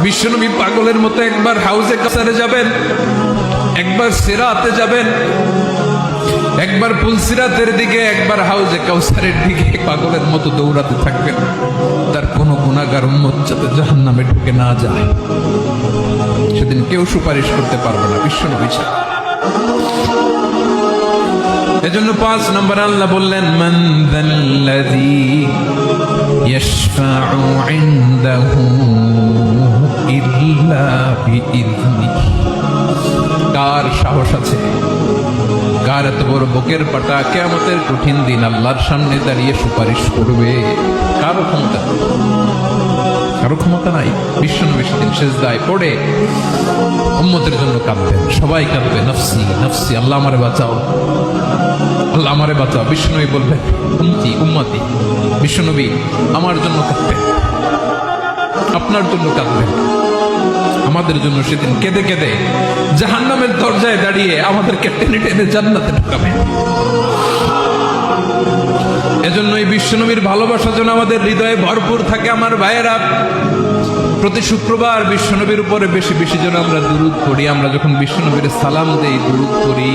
বিশ্বনবী পাগলের মতো একবার হাউজে কাসারে যাবেন, একবার সিরাতে যাবেন, একবার পুলসিরাতের দিকে, একবার হাউজে কাউসারের দিকে পাগলের মতো দৌড়াতে থাকবেন। তার কোনো গুনাহগার উম্মত যাতে জাহান্নামে ঢুকে না যায়, সেদিন কেউ সুপারিশ করতে পারবে না বিশ্বনবী ছাড়া। এজন্য 5 নম্বর আল্লাহ বললেন, মান যাল্লাযী ইয়াশফাউ ইনদাহু ইল্লা বিইযনিহি। কার সাহস আছে, কার এত বড় বুকের পাটা কিয়ামতের কঠিন দিন আল্লাহর সামনে দাঁড়িয়ে সুপারিশ করবে? কারো ক্ষমতা, কারো ক্ষমতা নাই। বিশ্বনবী সেদিন সিজদায় পড়ে উম্মতের জন্য কাঁদবেন, সবাই কাঁদবে, নফসি নফসি, আল্লাহ আমারে বাঁচাও, আল্লাহ আমারে বাঁচাও। বিশ্বনবী বলবেন, উম্মতি উম্মতি। বিশ্বনবী আমার জন্য কাঁদবেন, আপনার জন্য কাঁদবেন, আমাদের জন্য সেদিন কেঁদে কেঁদে জাহান্নামের দরজায় দাঁড়িয়ে আমাদেরকে টেনে টেনে জান্নাতে ঢুকাবেন। এজন্যই বিশ্বনবীর ভালোবাসা যেন আমাদের হৃদয়ে ভরপুর থাকে। আমার ভাইয়েরা, প্রতি শুক্রবার বিশ্বনবীর উপরে বেশি বেশি যেন আমরা দুরূদ পড়ি। আমরা যখন বিশ্বনবীর সালাম দেই, দুরূদ পড়ি,